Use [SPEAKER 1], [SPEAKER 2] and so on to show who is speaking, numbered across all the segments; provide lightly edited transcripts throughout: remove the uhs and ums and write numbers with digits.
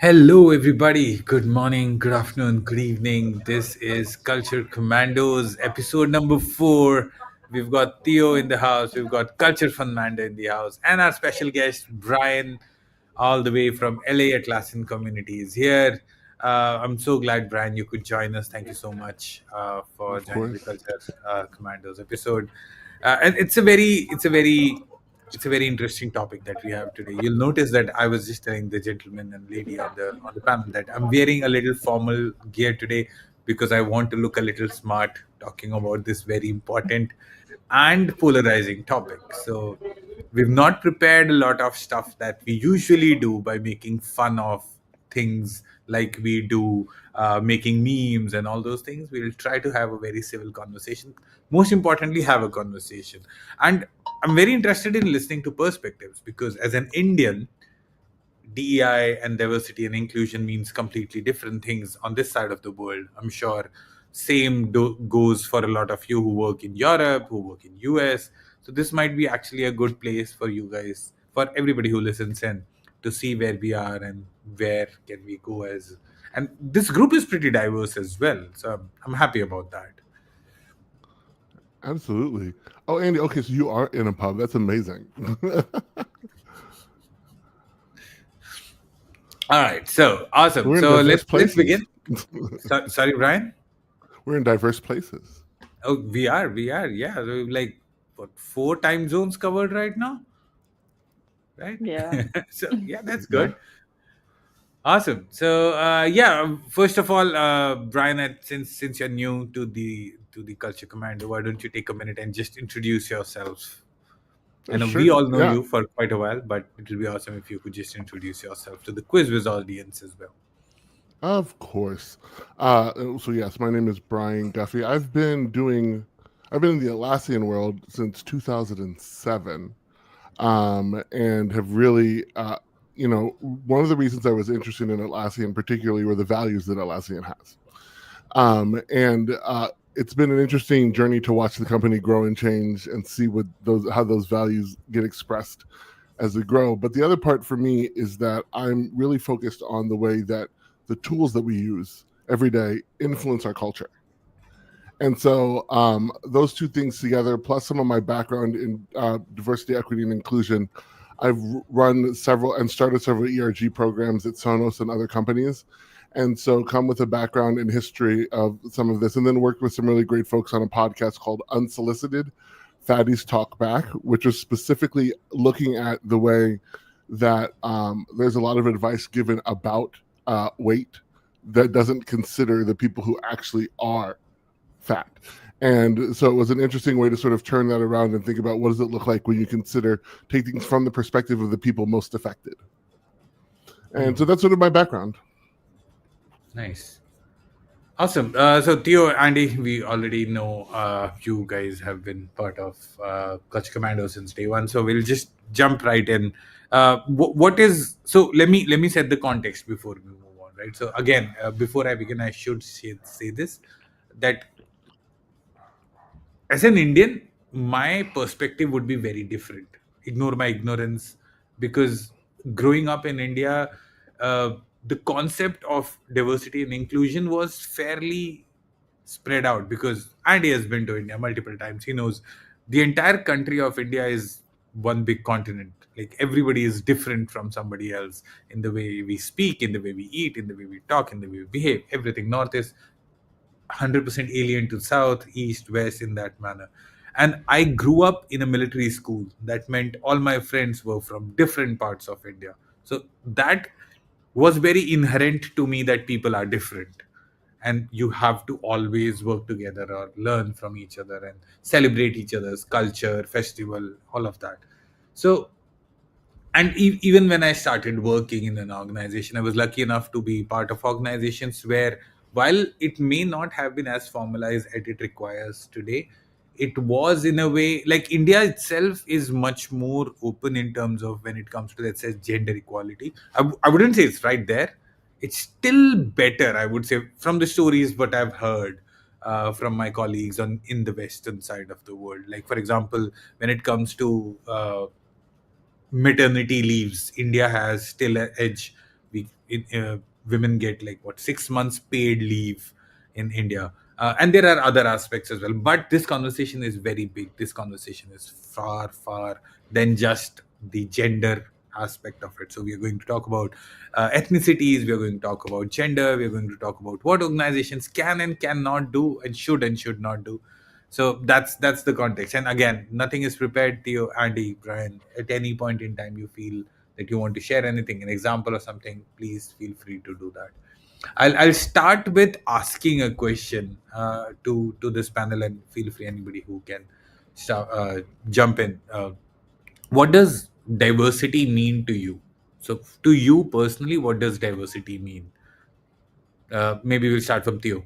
[SPEAKER 1] Hello, everybody. Good morning, good afternoon, good evening. This is Culture Commandos, episode number 4. We've got Theo in the house, we've got Culture Funmanda in the house, and our special guest, Brian, all the way from LA Atlassian Community, is here. I'm so glad, Brian, you could join us. Thank you so much for
[SPEAKER 2] Of
[SPEAKER 1] joining the
[SPEAKER 2] course.
[SPEAKER 1] Culture Commandos episode. And it's a very interesting topic that we have today. You'll notice that I was just telling the gentleman and lady on the panel that I'm wearing a little formal gear today because I want to look a little smart talking about this very important and polarizing topic. So we've not prepared a lot of stuff that we usually do by making fun of things like we do, making memes and all those things. We'll try to have a very civil conversation. Most importantly, have a conversation. And I'm very interested in listening to perspectives because as an Indian, DEI and diversity and inclusion means completely different things on this side of the world. I'm sure goes for a lot of you who work in Europe, who work in US. So this might be actually a good place for you guys, for everybody who listens in, to see where we are and where can we go as. And this group is pretty diverse as well. So I'm happy about that.
[SPEAKER 2] Absolutely. Oh, Andy, okay, so you are in a pub. That's amazing.
[SPEAKER 1] All right. So awesome.
[SPEAKER 2] We're in
[SPEAKER 1] So
[SPEAKER 2] diverse
[SPEAKER 1] let's
[SPEAKER 2] places.
[SPEAKER 1] begin. Sorry, Brian.
[SPEAKER 2] We're in diverse places.
[SPEAKER 1] Oh, we are, yeah. So like what 4 time zones covered right now, right?
[SPEAKER 3] Yeah.
[SPEAKER 1] So yeah, that's
[SPEAKER 2] Yeah.
[SPEAKER 1] good. Awesome. So first of all, Brian, since you're new to the Culture Commando, why don't you take a minute and just introduce yourself? I know we
[SPEAKER 2] Sure.
[SPEAKER 1] all know
[SPEAKER 2] Yeah.
[SPEAKER 1] you for quite a while, but it will be awesome if you could just introduce yourself to the Quiz audience as well.
[SPEAKER 2] Of course. So yes, my name is Brian Guffey. I've been in the Atlassian world since 2007, and have really, one of the reasons I was interested in Atlassian particularly were the values that Atlassian has. And It's been an interesting journey to watch the company grow and change and see how those values get expressed as they grow. But the other part for me is that I'm really focused on the way that the tools that we use every day influence our culture. And so those two things together, plus some of my background in diversity, equity, and inclusion, I've run several and started several ERG programs at Sonos and other companies. And so come with a background in history of some of this, and then worked with some really great folks on a podcast called Unsolicited, Fatties Talk Back, which was specifically looking at the way that there's a lot of advice given about weight that doesn't consider the people who actually are fat. And so it was an interesting way to sort of turn that around and think about what does it look like when you consider take things from the perspective of the people most affected. And so that's sort of my background.
[SPEAKER 1] Nice. Awesome. So Theo, Andy, we already know you guys have been part of Clutch Commando since day one. So we'll just jump right in. What is so? Let me set the context before we move on. Right. So again, before I begin, I should say this that as an Indian, my perspective would be very different. Ignore my ignorance, because growing up in India, the concept of diversity and inclusion was fairly spread out because Andy has been to India multiple times. He knows the entire country of India is one big continent. Like everybody is different from somebody else in the way we speak, in the way we eat, in the way we talk, in the way we behave. Everything. North is 100% alien to south, east, west in that manner. And I grew up in a military school. That meant all my friends were from different parts of India. So that was very inherent to me that people are different and you have to always work together or learn from each other and celebrate each other's culture, festival, all of that. So and even when I started working in an organization, I was lucky enough to be part of organizations where, while it may not have been as formalized as it requires today, it was in a way like India itself is much more open in terms of when it comes to, let's say, gender equality. I wouldn't say it's right there. It's still better, I would say, from the stories what I've heard from my colleagues on in the western side of the world. Like for example, when it comes to maternity leaves, India has still an edge. women get like what 6 months paid leave in India, and there are other aspects as well. But this conversation is very big. This conversation is far, far than just the gender aspect of it. So we are going to talk about ethnicities. We are going to talk about gender. We are going to talk about what organizations can and cannot do, and should not do. So that's the context. And again, nothing is prepared to you, Andy, Brian. At any point in time, you feel that you want to share anything, an example or something, please feel free to do that. I'll start with asking a question to this panel, and feel free anybody who can jump in. What does diversity mean to you? So, to you personally, what does diversity mean? Maybe we'll start from Theo.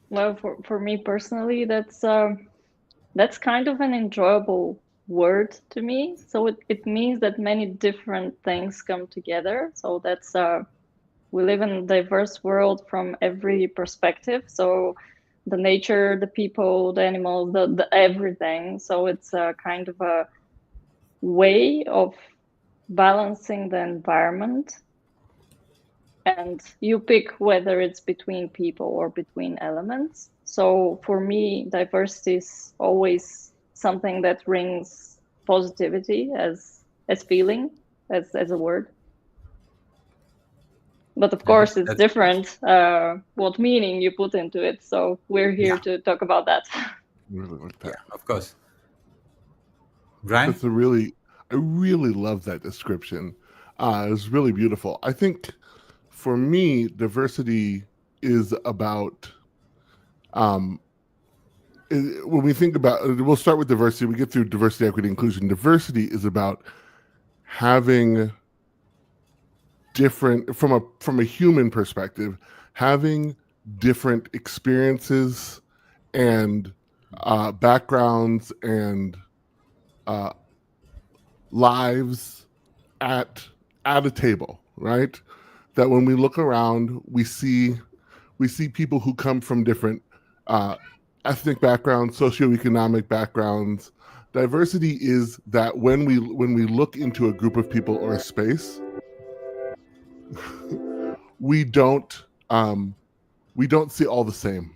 [SPEAKER 3] Well, for me personally, that's kind of an enjoyable word to me. So it means that many different things come together. So that's we live in a diverse world from every perspective. So the nature, the people, the animals, the everything. So it's a kind of a way of balancing the environment, and you pick whether it's between people or between elements. So for me, diversity is always something that rings positivity as feeling, as a word. But of course, it's
[SPEAKER 1] That's
[SPEAKER 3] different what meaning you put into it. So we're here
[SPEAKER 1] yeah,
[SPEAKER 3] to talk about that.
[SPEAKER 2] Really like that.
[SPEAKER 1] yeah, of course. Brian.
[SPEAKER 2] That's I really love that description. It's really beautiful. I think for me, diversity is about, when we think about, we'll start with diversity. We get through diversity, equity, inclusion. Diversity is about having different, from a human perspective, having different experiences and backgrounds and lives at a table, right? That when we look around, we see people who come from different ethnic backgrounds, socioeconomic backgrounds. Diversity is that when we look into a group of people or a space, we don't see all the same.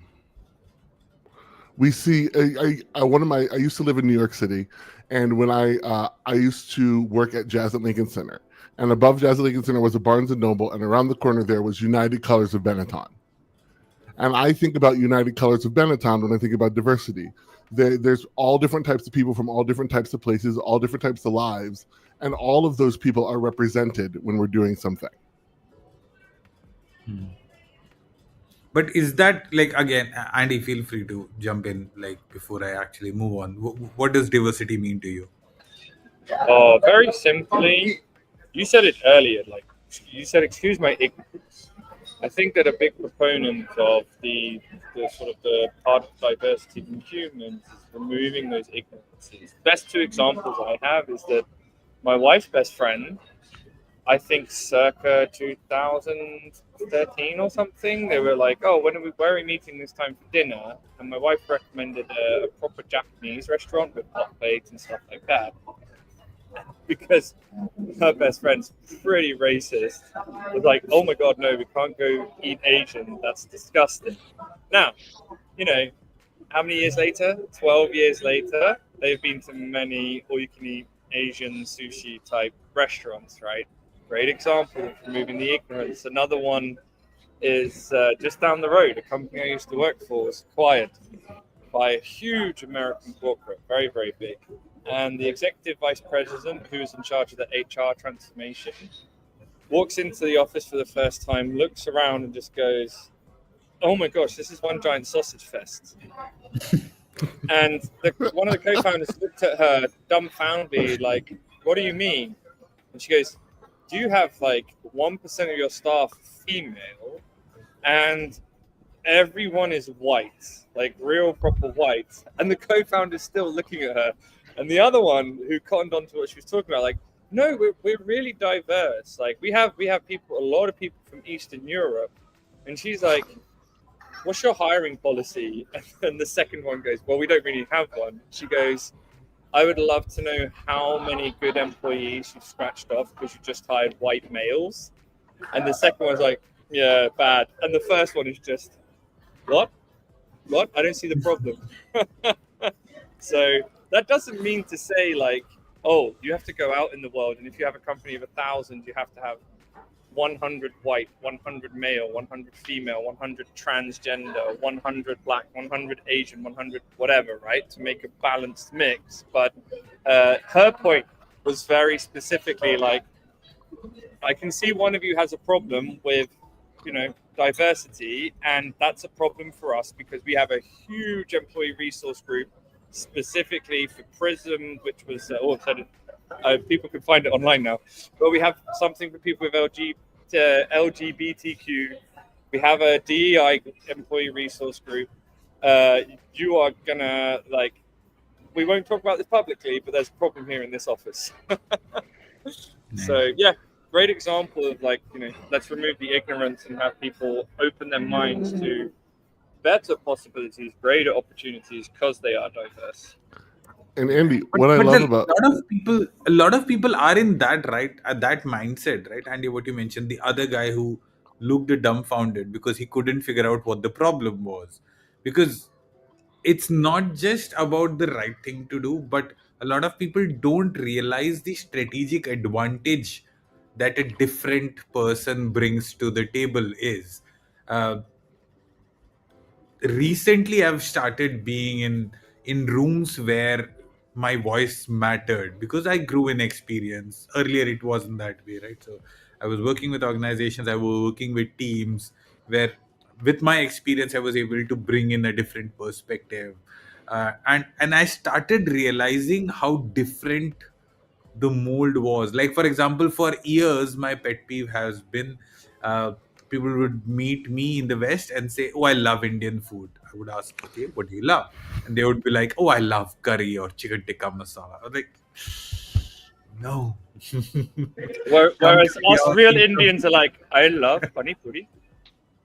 [SPEAKER 2] We see I used to live in New York City, and when I used to work at Jazz at Lincoln Center, and above Jazz at Lincoln Center was a Barnes and Noble, and around the corner there was United Colors of Benetton. And I think about United Colors of Benetton when I think about diversity. There's all different types of people from all different types of places, all different types of lives, and all of those people are represented when we're doing something.
[SPEAKER 1] But is that like, again, Andy, feel free to jump in like before I actually move on. What does diversity mean to you?
[SPEAKER 4] Very simply, you said it earlier. Like you said, excuse my ignorance. I think that a big proponent of the sort of the part of diversity in humans is removing those ignorances. Best two examples I have is that my wife's best friend, I think circa 2013 or something, they were like, oh, where are we meeting this time for dinner? And my wife recommended a proper Japanese restaurant with hot plates and stuff like that. Because her best friend's pretty racist. Was like, oh my god, no, we can't go eat Asian. That's disgusting. Now, how many years later? 12 years later, they've been to many all-you-can-eat Asian sushi type restaurants, right? Great example of removing the ignorance. Another one is just down the road. A company I used to work for was acquired by a huge American corporate, very, very big. And the executive vice president, who is in charge of the HR transformation, walks into the office for the first time, looks around and just goes, oh my gosh, this is one giant sausage fest. And one of the co-founders looked at her dumbfoundedly, like, what do you mean? And she goes, do you have like 1% of your staff female and everyone is white, like real proper white? And the co-founder is still looking at her. And the other one who cottoned on to what she was talking about, like, no, we're really diverse. Like we have people, a lot of people from Eastern Europe. And she's like, what's your hiring policy? And the second one goes, well, we don't really have one. She goes, I would love to know how many good employees you scratched off because you just hired white males. And the second one's like, yeah, bad. And the first one is just, what? What? I don't see the problem. So that doesn't mean to say like, oh, you have to go out in the world, and if you have a company of 1,000, you have to have 100 white, 100 male, 100 female, 100 transgender, 100 black, 100 Asian, 100 whatever, right? To make a balanced mix. But her point was very specifically like, I can see one of you has a problem with, diversity, and that's a problem for us because we have a huge employee resource group specifically for Prism, which was people can find it online now. But we have something for people with LGBTQ. We have a DEI employee resource group. You are gonna we won't talk about this publicly, but there's a problem here in this office. So yeah, great example of let's remove the ignorance and have people open their minds to better possibilities, greater opportunities because they are diverse.
[SPEAKER 2] And Andy, what I love about
[SPEAKER 1] a lot of people are in that that mindset, right? Andy, what you mentioned, the other guy who looked dumbfounded because he couldn't figure out what the problem was, because it's not just about the right thing to do, but a lot of people don't realize the strategic advantage that a different person brings to the table is. Uh, Recently I've started being in rooms where my voice mattered because I grew in experience. Earlier it wasn't that way, right? So I was working with organizations, I was working with teams where with my experience I was able to bring in a different perspective. And I started realizing how different the mold was. Like, for example, for years my pet peeve has been, uh, people would meet me in the West and say, oh, I love Indian food. I would ask, okay, what do you love? And they would be like, oh, I love curry or chicken tikka masala. I was like, no. Come
[SPEAKER 4] Whereas
[SPEAKER 1] to the
[SPEAKER 4] us real
[SPEAKER 1] office.
[SPEAKER 4] Indians are like, I love pani puri.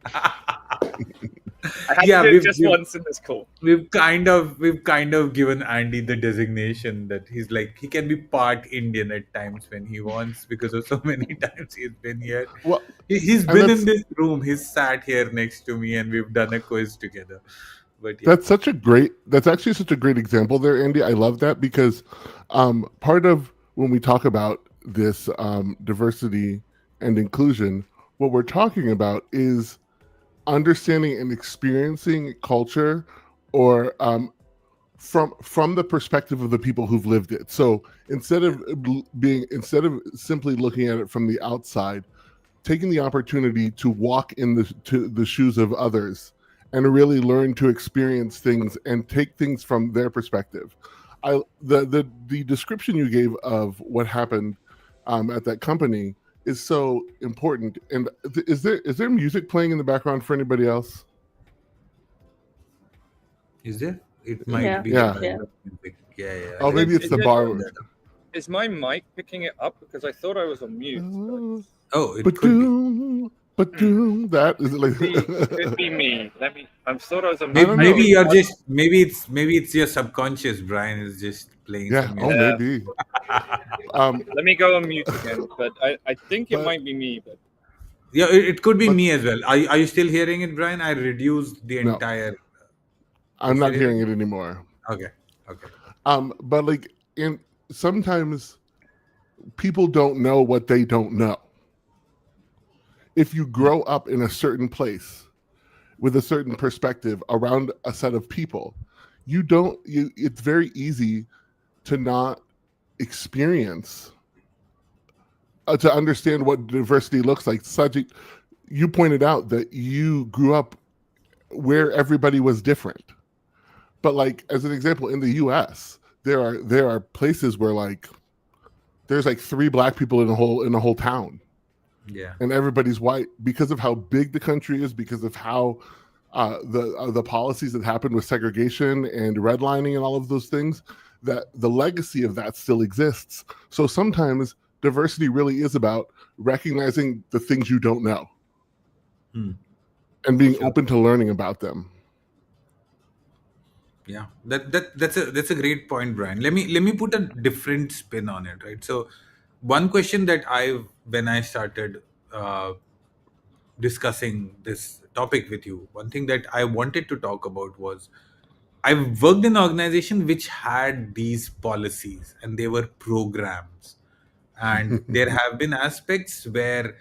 [SPEAKER 4] I had
[SPEAKER 1] Yeah,
[SPEAKER 4] to do it just once and it's cool.
[SPEAKER 1] we've kind of given Andy the designation that he's like, he can be part Indian at times when he wants, because of so many times he's been here.
[SPEAKER 2] well,
[SPEAKER 1] He's
[SPEAKER 2] and
[SPEAKER 1] been
[SPEAKER 2] that's
[SPEAKER 1] in this room. He's sat here next to me, and we've done a quiz together. But yeah,
[SPEAKER 2] that's actually such a great example there, Andy. I love that because part of when we talk about this diversity and inclusion, what we're talking about is understanding and experiencing culture, or from the perspective of the people who've lived it. So instead of simply looking at it from the outside, taking the opportunity to walk in the shoes of others and really learn to experience things and take things from their perspective. The description you gave of what happened at that company is so important. And is there music playing in the background for anybody else?
[SPEAKER 1] is there? It might
[SPEAKER 3] Yeah.
[SPEAKER 1] be
[SPEAKER 2] Yeah.
[SPEAKER 1] the background music. Yeah.
[SPEAKER 2] Oh, maybe it's the bar.
[SPEAKER 4] Is my mic picking it up? Because I thought I was on mute.
[SPEAKER 1] Oh, it
[SPEAKER 2] But
[SPEAKER 1] could be.
[SPEAKER 2] that is it like
[SPEAKER 4] Could be me. I'm thought I was on
[SPEAKER 2] I
[SPEAKER 4] mute.
[SPEAKER 2] don't know.
[SPEAKER 1] Maybe you're just maybe it's your subconscious. Brian is just playing
[SPEAKER 2] yeah.
[SPEAKER 1] some
[SPEAKER 2] Oh,
[SPEAKER 1] music.
[SPEAKER 2] maybe.
[SPEAKER 4] Let me go on mute again. But I think it
[SPEAKER 2] But-
[SPEAKER 4] might be me. But
[SPEAKER 1] Yeah, it could be
[SPEAKER 2] But-
[SPEAKER 1] me as well. Are you still hearing it, Brian? I reduced the
[SPEAKER 2] No.
[SPEAKER 1] entire.
[SPEAKER 2] I'm
[SPEAKER 1] You're
[SPEAKER 2] not
[SPEAKER 1] still
[SPEAKER 2] hearing it anymore.
[SPEAKER 1] Okay.
[SPEAKER 2] But like sometimes people don't know what they don't know. If you grow up in a certain place with a certain perspective around a set of people, it's very easy to not experience, to understand what diversity looks like. You pointed out that you grew up where everybody was different. But like, as an example, in the US, there are places where there's 3 black people in a whole town.
[SPEAKER 1] Yeah.
[SPEAKER 2] And everybody's white because of how big the country is, because of how the policies that happened with segregation and redlining and all of those things, that the legacy of that still exists. So sometimes diversity really is about recognizing the things you don't know and being open to learning about them.
[SPEAKER 1] Yeah, that's a great point, Brian. Let me put a different spin on it, right? So, one question that I when I started uh, discussing this topic with you, one thing that I wanted to talk about was I've worked in an organization which had these policies and they were programs, and there have been aspects where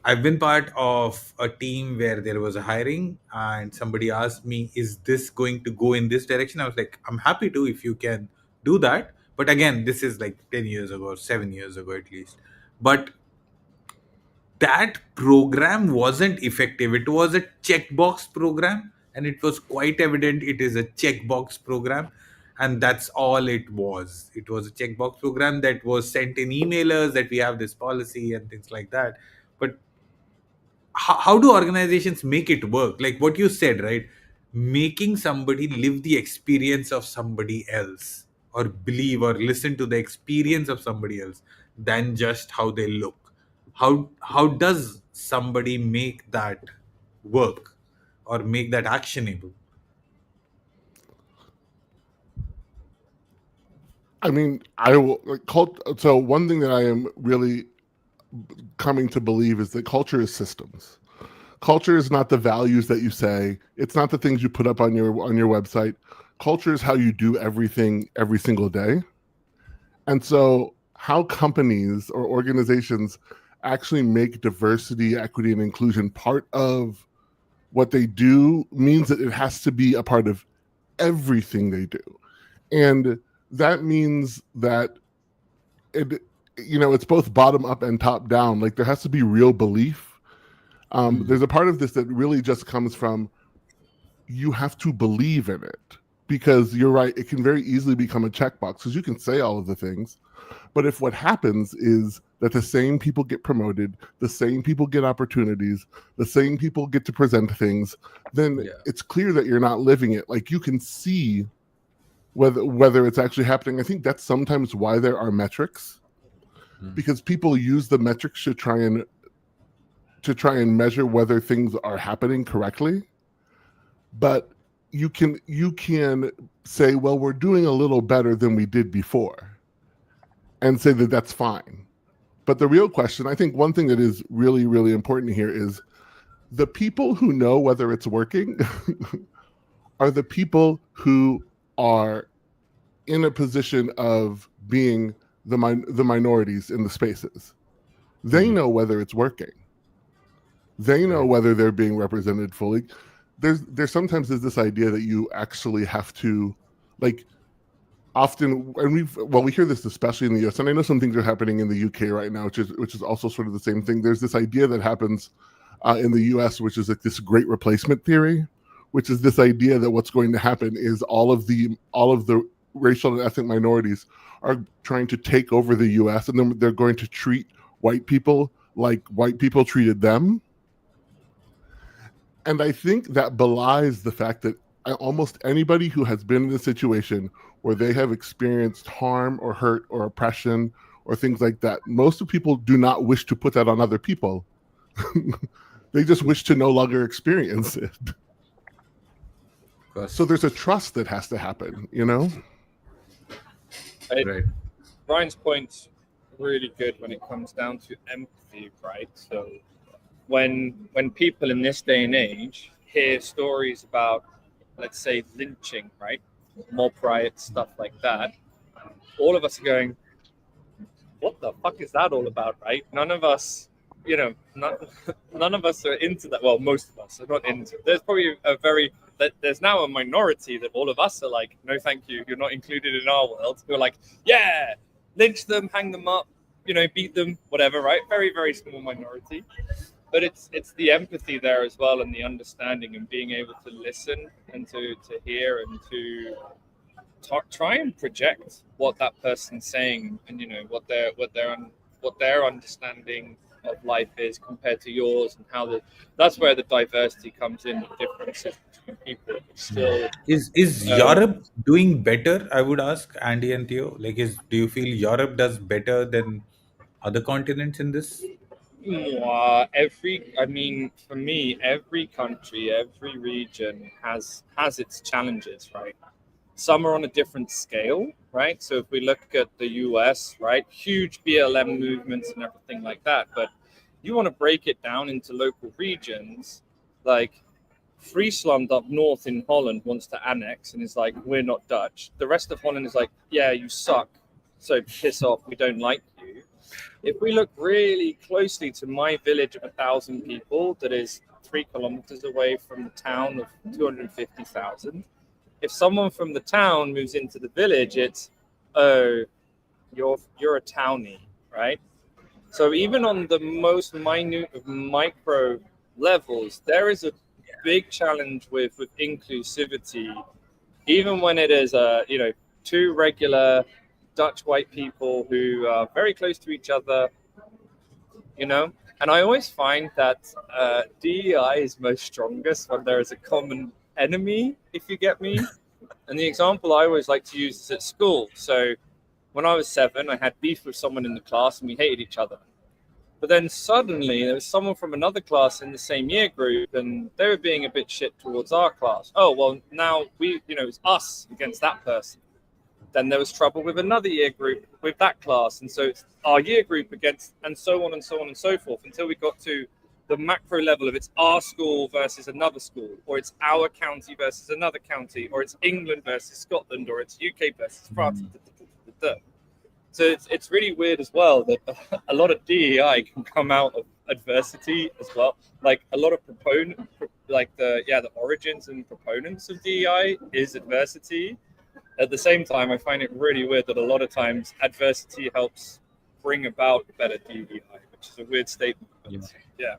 [SPEAKER 1] I've been part of a team where there was a hiring and somebody asked me, is this going to go in this direction? I was like, I'm happy to if you can do that. But again, this is like 10 years ago or 7 years ago at least. But that program wasn't effective. It was a checkbox program, and it was quite evident it is a checkbox program. And that's all it was. It was a checkbox program that was sent in emailers that we have this policy and things like that. But how do organizations make it work, like what you said, right? Making somebody live the experience of somebody else, or believe or listen to the experience of somebody else than just how they look. How does somebody make that work or make that actionable?
[SPEAKER 2] I mean, I will like so one thing that I am really coming to believe is that culture is systems. Culture is not the values that you say. It's not the things you put up on your website. Culture is how you do everything every single day. And so how companies or organizations actually make diversity, equity, and inclusion part of what they do means that it has to be a part of everything they do. And that means that it it's both bottom up and top down. Like there has to be real belief. There's a part of this that really just comes from you have to believe in it, because you're right, it can very easily become a checkbox because you can say all of the things, but if what happens is that the same people get promoted, the same people get opportunities, the same people get to present things, then
[SPEAKER 1] Yeah.
[SPEAKER 2] it's clear that you're not living it. Like you can see whether it's actually happening. I think that's sometimes why there are metrics, because people use the metrics to try and measure whether things are happening correctly. But you can say, well, we're doing a little better than we did before, and say that that's fine. But the real question, I think one thing that is really, really important here is the people who know whether it's working are the people who are in a position of being the minorities in the spaces. They know whether it's working. They know
[SPEAKER 1] Right.
[SPEAKER 2] whether they're being represented fully. There's sometimes this idea that you actually have to, like, often, and we hear this especially in the US, and I know some things are happening in the UK right now, which is also sort of the same thing. There's this idea that happens in the US, which is like this great replacement theory, which is this idea that what's going to happen is all of the racial and ethnic minorities are trying to take over the US, and then they're going to treat white people like white people treated them. And I think that belies the fact that almost anybody who has been in a situation where they have experienced harm or hurt or oppression or things like that, most of people do not wish to put that on other people. They just wish to no longer experience it. So there's a trust that has to happen,
[SPEAKER 1] Right.
[SPEAKER 4] Brian's point's really good when it comes down to empathy, right? So when people in this day and age hear stories about, let's say, lynching, right, mob riots, stuff like that, all of us are going, what the fuck is that all about, right? None of us, none of us are into that. Well, most of us are not into it. There's probably there's now a minority that all of us are like, no, thank you, you're not included in our world. We're like, yeah, lynch them, hang them up, beat them, whatever, right? Very, very small minority. But it's the empathy there as well, and the understanding, and being able to listen and to hear and to try and project what that person's saying, and what their understanding of life is compared to yours, and how that's where the diversity comes in, the differences between people. It's still
[SPEAKER 1] Is Europe doing better? I would ask Andy and Theo. Like, do you feel Europe does better than other continents in this?
[SPEAKER 4] I mean, for me, every country, every region has its challenges, right? Some are on a different scale, right? So if we look at the US, right, huge BLM movements and everything like that. But you want to break it down into local regions, like Friesland up north in Holland wants to annex and is like, we're not Dutch. The rest of Holland is like, yeah, you suck. So piss off, we don't like you. If we look really closely to my village of 1,000 people that is 3 kilometers away from the town of 250,000, if someone from the town moves into the village, it's, oh, you're a townie, right? So even on the most minute of micro levels, there is a big challenge with inclusivity, even when it is two regular Dutch white people who are very close to each other, you know. And I always find that DEI is most strongest when there is a common enemy, if you get me. And the example I always like to use is at school. So when I was 7, I had beef with someone in the class and we hated each other. But then suddenly there was someone from another class in the same year group and they were being a bit shit towards our class. Oh, well, now it's us against that person. Then there was trouble with another year group with that class. And so it's our year group against, and so on and so on and so forth, until we got to the macro level of it's our school versus another school, or it's our county versus another county, or it's England versus Scotland, or it's UK versus France. So it's really weird as well that a lot of DEI can come out of adversity as well. Like a lot of the origins and proponents of DEI is adversity. At the same time, I find it really weird that a lot of times adversity helps bring about better DEI, which is a weird statement. But yeah.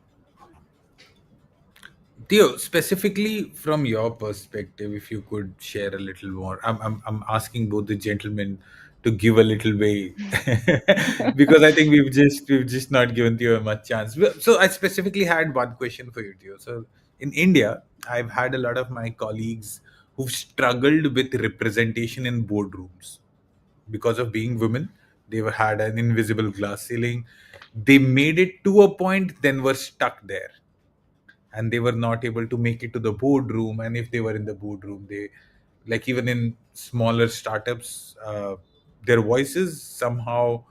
[SPEAKER 1] Theo, specifically from your perspective, if you could share a little more. I'm asking both the gentlemen to give a little way because I think we've just not given Theo much chance. So I specifically had one question for you, Theo. So in India, I've had a lot of my colleagues who've struggled with representation in boardrooms because of being women. They were had an invisible glass ceiling. They made it to a point, then were stuck there, and they were not able to make it to the boardroom. And if they were in the boardroom, they, like, even in smaller startups, their voices somehow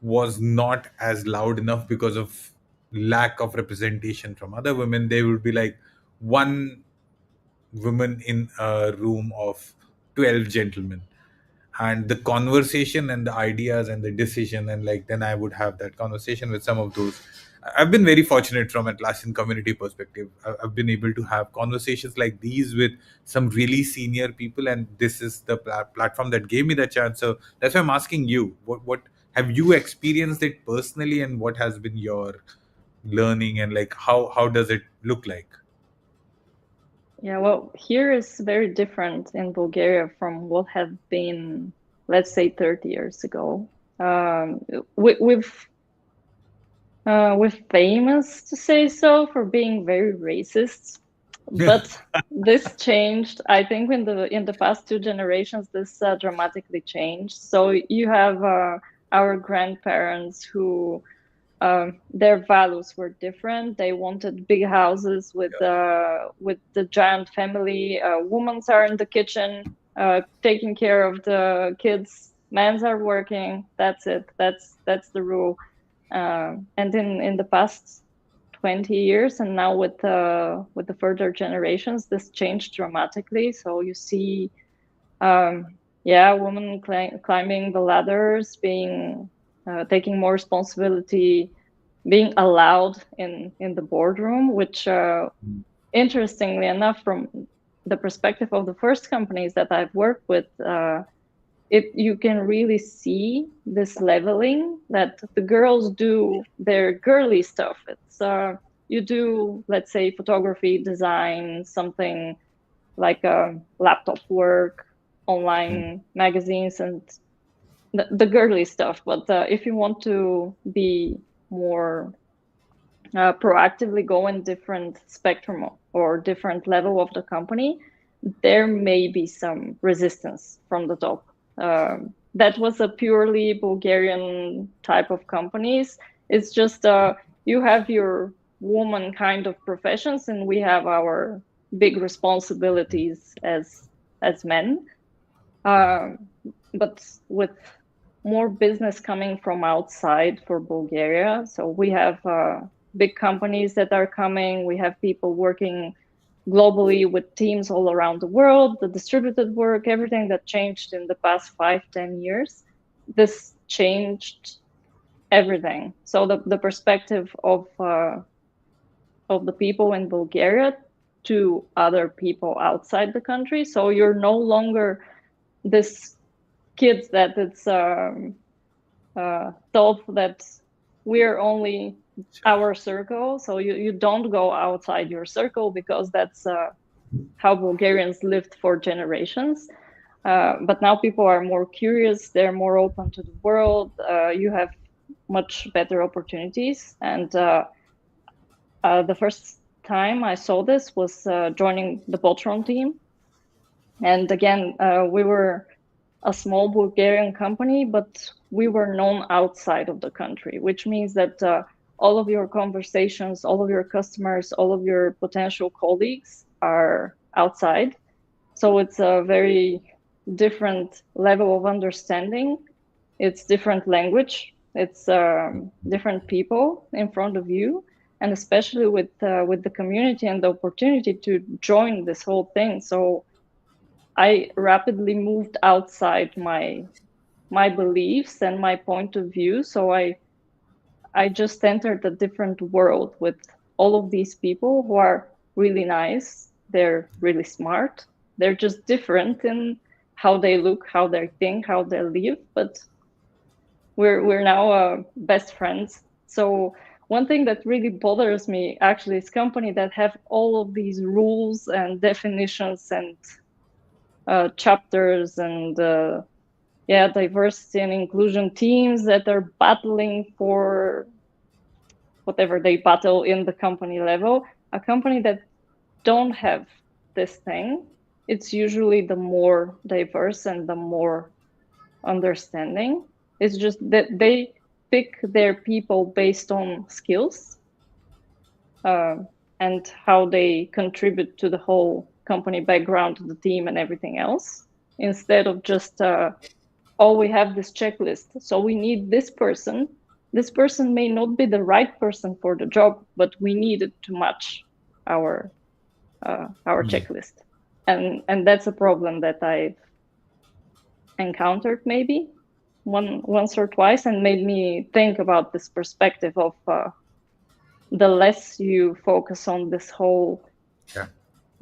[SPEAKER 1] was not as loud enough because of lack of representation from other women. They would be like one woman in a room of 12 gentlemen, and the conversation and the ideas and the decision, and like then I would have that conversation with some of those. I've been very fortunate from Atlassian community perspective. I've been able to have conversations like these with some really senior people, and this is the platform that gave me that chance. So that's why I'm asking you, what have you experienced it personally, and what has been your learning, and like how does it look like?
[SPEAKER 3] Yeah, well, here is very different in Bulgaria from what have been, let's say, 30 years ago. We're famous, to say so, for being very racist, but this changed. I think in the past 2 generations, this dramatically changed. So you have our grandparents who their values were different. They wanted big houses with the giant family. Women's are in the kitchen, taking care of the kids. Men's are working. That's it. That's the rule. And in the past 20 years, and now with the further generations, this changed dramatically. So you see, women climbing the ladders, being taking more responsibility, being allowed in the boardroom, which interestingly enough, from the perspective of the first companies that I've worked with, you can really see this leveling, that the girls do their girly stuff. It's you do, let's say, photography, design, something like laptop work, online magazines, and the girly stuff. But if you want to be more proactively go in different spectrum or different level of the company, there may be some resistance from the top. That was a purely Bulgarian type of companies. It's just you have your woman kind of professions, and we have our big responsibilities as men. but with more business coming from outside for Bulgaria. So we have big companies that are coming. We have people working globally with teams all around the world, the distributed work, everything that changed in the past 5-10 years. This changed everything. So the perspective of the people in Bulgaria to other people outside the country. So you're no longer this kid that it's told that we're only our circle. So you don't go outside your circle because that's how Bulgarians lived for generations. But now people are more curious. They're more open to the world. You have much better opportunities. And the first time I saw this was joining the Botron team. And again, we were a small Bulgarian company, but we were known outside of the country, which means that all of your conversations, all of your customers, all of your potential colleagues are outside. So it's a very different level of understanding. It's different language. It's different people in front of you, and especially with the community and the opportunity to join this whole thing. So I rapidly moved outside my beliefs and my point of view. So I just entered a different world with all of these people who are really nice. They're really smart. They're just different in how they look, how they think, how they live. But we're now best friends. So one thing that really bothers me actually is company that have all of these rules and definitions and chapters and diversity and inclusion teams that are battling for whatever they battle in the company level. A company that don't have this thing, it's usually the more diverse and the more understanding. It's just that they pick their people based on skills and how they contribute to the whole company background, the team, and everything else, instead of just we have this checklist, so we need this person. This person may not be the right person for the job, but we need it to match our checklist, and that's a problem that I've encountered maybe once or twice, and made me think about this perspective of the less you focus on this whole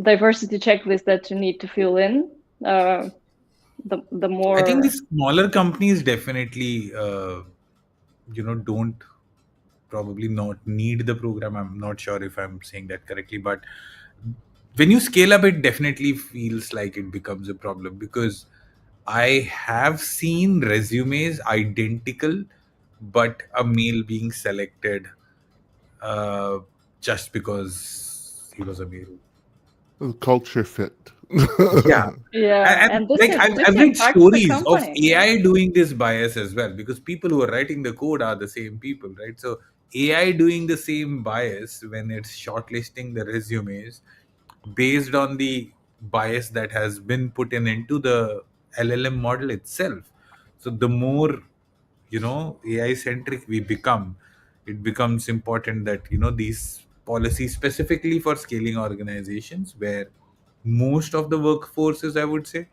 [SPEAKER 3] diversity checklist that you need to fill in, the more.
[SPEAKER 1] I think the smaller companies definitely, don't probably not need the program. I'm not sure if I'm saying that correctly, but when you scale up, it definitely feels like it becomes a problem, because I have seen resumes identical, but a male being selected just because he was a male.
[SPEAKER 2] Culture fit.
[SPEAKER 1] Yeah.
[SPEAKER 3] And this
[SPEAKER 1] Like
[SPEAKER 3] this
[SPEAKER 1] I've read
[SPEAKER 3] impacts the
[SPEAKER 1] stories of
[SPEAKER 3] company.
[SPEAKER 1] AI doing this bias as well, because people who are writing the code are the same people, right? So AI doing the same bias when it's shortlisting the resumes based on the bias that has been put into the LLM model itself. So the more AI centric we become, it becomes important that these policies, specifically for scaling organizations where most of the workforce is, I would say,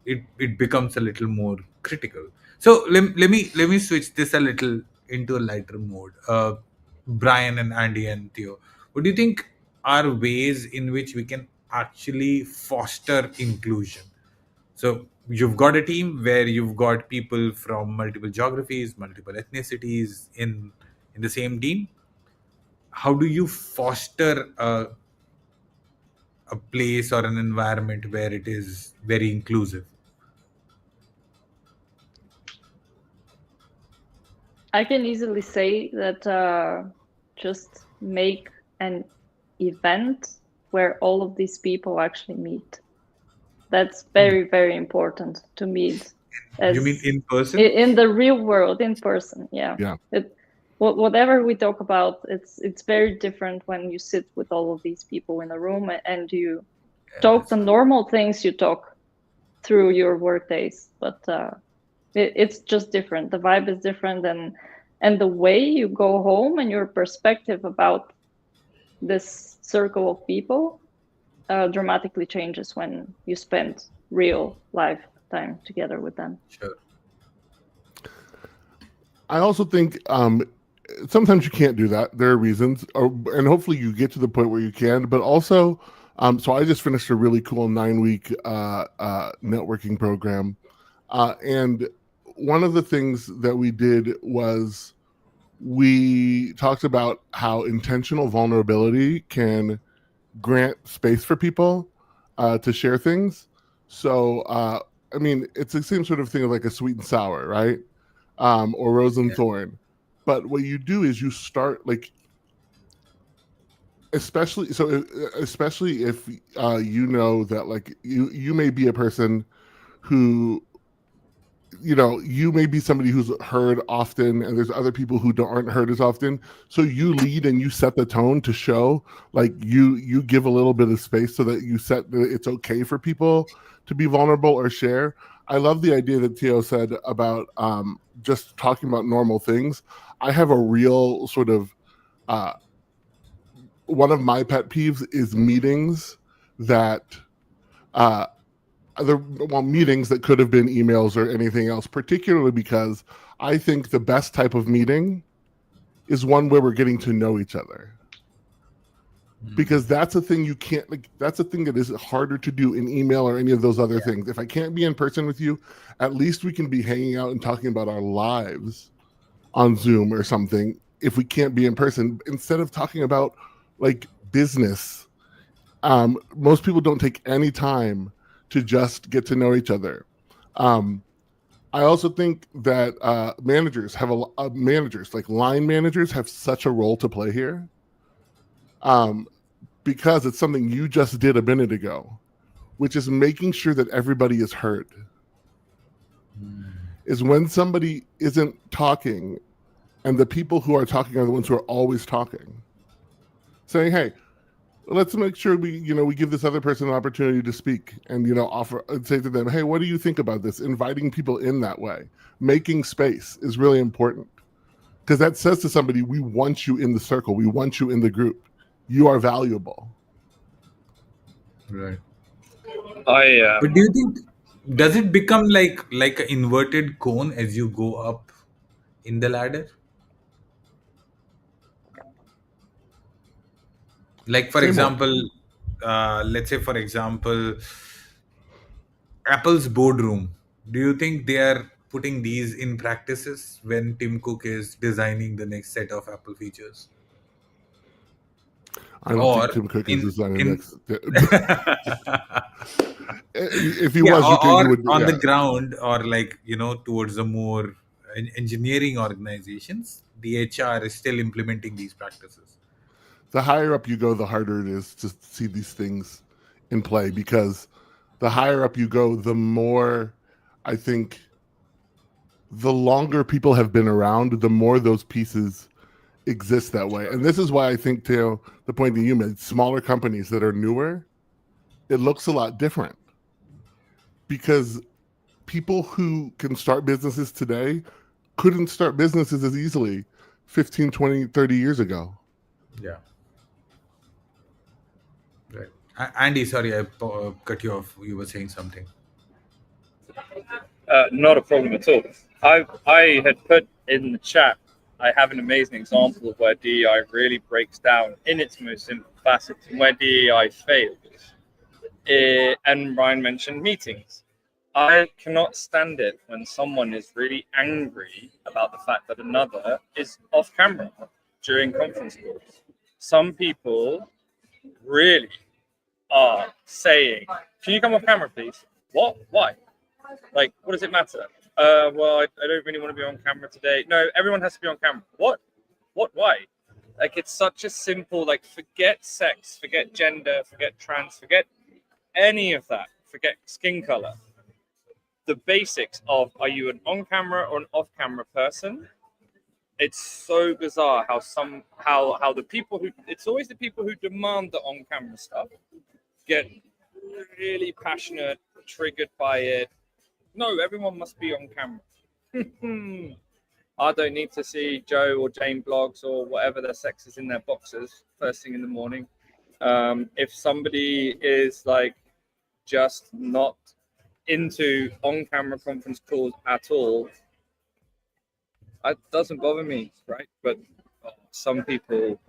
[SPEAKER 1] it becomes a little more critical. So let me switch this a little into a lighter mode. Brian and Andy and Theo, what do you think are ways in which we can actually foster inclusion? So you've got a team where you've got people from multiple geographies, multiple ethnicities in the same team. How do you foster a place or an environment where it is very inclusive?
[SPEAKER 3] I can easily say that just make an event where all of these people actually meet. That's very, very important to meet.
[SPEAKER 1] You mean in person?
[SPEAKER 3] In the real world, in person, yeah.
[SPEAKER 2] Yeah.
[SPEAKER 3] Whatever we talk about, it's very different when you sit with all of these people in a room and you talk the normal things you talk through your work days. But it's just different. The vibe is different, and the way you go home and your perspective about this circle of people dramatically changes when you spend real life time together with them.
[SPEAKER 1] Sure.
[SPEAKER 2] I also think sometimes you can't do that. There are reasons, and hopefully you get to the point where you can. But also, so I just finished a really cool 9-week networking program, and one of the things that we did was we talked about how intentional vulnerability can grant space for people to share things. So, I mean, it's the same sort of thing of like a sweet and sour, right? Or rose and thorn. But what you do is you start like, especially if you know that like you may be a person who, you know, you may be somebody who's heard often, and there's other people who aren't heard as often. So you lead and you set the tone to show, like you give a little bit of space so that you set it's okay for people to be vulnerable or share. I love the idea that Theo said about just talking about normal things. I have a real sort of one of my pet peeves is meetings that meetings that could have been emails or anything else, particularly because I think the best type of meeting is one where we're getting to know each other. Because that's a thing you can't, like, that's a thing that is harder to do in email or any of those other things. If I can't be in person with you, at least we can be hanging out and talking about our lives on Zoom or something if we can't be in person, instead of talking about like business. Most people don't take any time to just get to know each other. I also think that managers have managers, like line managers, have such a role to play here, because it's something you just did a minute ago, which is making sure that everybody is heard. Is when somebody isn't talking, and the people who are talking are the ones who are always talking, saying, "Hey, let's make sure we give this other person an opportunity to speak," and offer and say to them, "Hey, what do you think about this?" Inviting people in that way, making space is really important, because that says to somebody, we want you in the circle, we want you in the group, you are valuable.
[SPEAKER 1] Right.
[SPEAKER 4] I
[SPEAKER 1] But do you think, does it become like an inverted cone as you go up in the ladder? Like for
[SPEAKER 2] Say more.
[SPEAKER 1] example, let's say for example, Apple's boardroom. Do you think they are putting these in practices when Tim Cook is designing the next set of Apple features?
[SPEAKER 2] I don't think
[SPEAKER 1] Or
[SPEAKER 2] Tim Cook is
[SPEAKER 1] in
[SPEAKER 2] designing
[SPEAKER 1] in
[SPEAKER 2] next. If he
[SPEAKER 1] yeah,
[SPEAKER 2] was, you
[SPEAKER 1] or
[SPEAKER 2] would,
[SPEAKER 1] on the
[SPEAKER 2] yeah.
[SPEAKER 1] ground, or like towards the more engineering organizations, the HR is still implementing these practices.
[SPEAKER 2] The higher up you go, the harder it is to see these things in play, because the higher up you go, the more, I think, the longer people have been around, the more those pieces exist that way. And this is why I think, to the point that you made, smaller companies that are newer, it looks a lot different, because people who can start businesses today couldn't start businesses as easily 15, 20, 30 years ago.
[SPEAKER 1] Yeah. Right. Andy, sorry, I cut you off. You were saying something.
[SPEAKER 4] not a problem at all. I had put in the chat, I have an amazing example of where DEI really breaks down in its most simple facets and where DEI fails. And Ryan mentioned meetings. I cannot stand it when someone is really angry about the fact that another is off camera during conference calls. Some people really are saying, "Can you come off camera, please?" What? Why? Like, what does it matter? Well, I don't really want to be on camera today. No, everyone has to be on camera. What? Why? Like, it's such a simple, like, forget sex, forget gender, forget trans, forget any of that. Forget skin color. The basics of, are you an on-camera or an off-camera person? It's so bizarre how the people who, it's always the people who demand the on-camera stuff get really passionate, triggered by it. No, everyone must be on camera. I don't need to see Joe or Jane blogs or whatever their sex is in their boxers first thing in the morning. If somebody is like just not into on-camera conference calls at all, it doesn't bother me, right? But some people,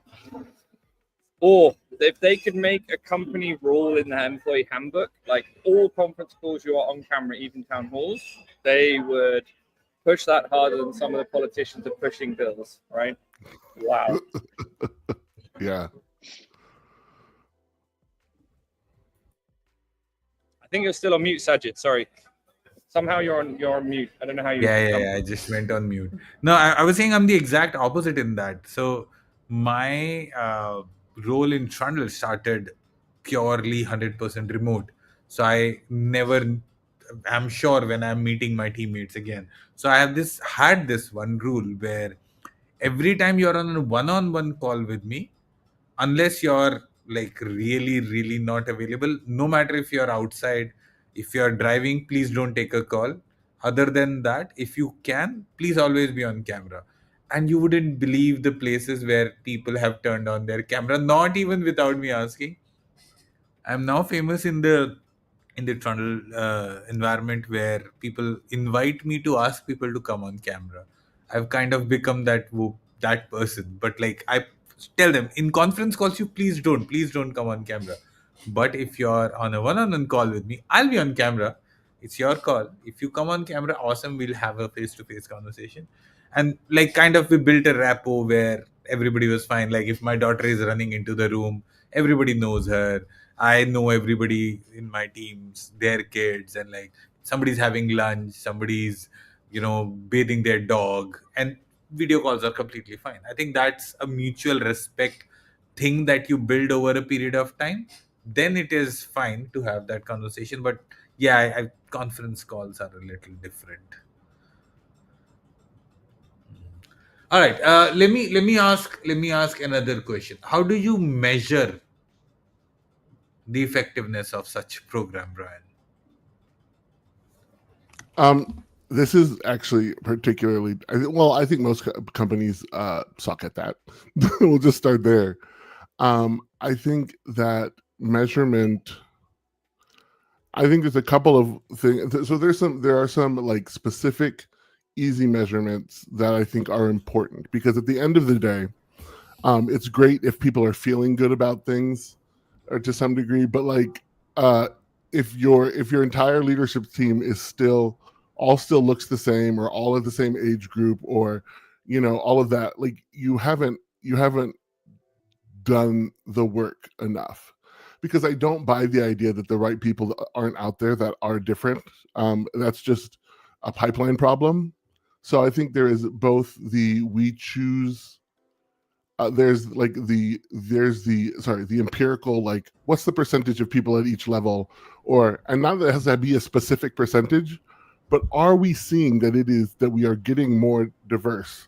[SPEAKER 4] or if they could make a company rule in their employee handbook, like all conference calls you are on camera, even town halls, they would push that harder than some of the politicians are pushing bills, right? Wow.
[SPEAKER 2] Yeah.
[SPEAKER 4] I think you're still on mute, Sajid. Sorry. Somehow you're on mute. I don't know how you.
[SPEAKER 1] Yeah, I just went on mute. No, I was saying I'm the exact opposite in that. So my role in Trundle started purely 100% remote. So I never, I'm sure when I'm meeting my teammates again. So I had this one rule where every time you're on a one-on-one call with me, unless you're like really really not available, no matter if you're outside, if you're driving, please don't take a call. Other than that, if you can, please always be on camera. And you wouldn't believe the places where people have turned on their camera, not even without me asking. I'm now famous in the tunnel environment where people invite me to ask people to come on camera. I've kind of become that person. But like I tell them in conference calls, you please don't come on camera. But if you're on a one-on-one call with me, I'll be on camera. It's your call. If you come on camera, awesome. We'll have a face-to-face conversation. And like kind of we built a rapport where everybody was fine. Like if my daughter is running into the room, everybody knows her. I know everybody in my teams, their kids, and like somebody's having lunch, somebody's, bathing their dog, and video calls are completely fine. I think that's a mutual respect thing that you build over a period of time. Then it is fine to have that conversation. But yeah, conference calls are a little different. All right. Let me ask another question. How do you measure the effectiveness of such program, Brian?
[SPEAKER 2] This is actually particularly I think most companies suck at that. We'll just start there. I think that measurement. I think there's a couple of things. So there are some like specific, easy measurements that I think are important, because at the end of the day, it's great if people are feeling good about things, or to some degree. But like, if your entire leadership team is still looks the same, or all of the same age group, or all of that, like you haven't done the work enough. Because I don't buy the idea that the right people aren't out there that are different. That's just a pipeline problem. So I think there is both we choose. There's the empirical, like what's the percentage of people at each level, and not that it has to be a specific percentage, but are we seeing that we are getting more diverse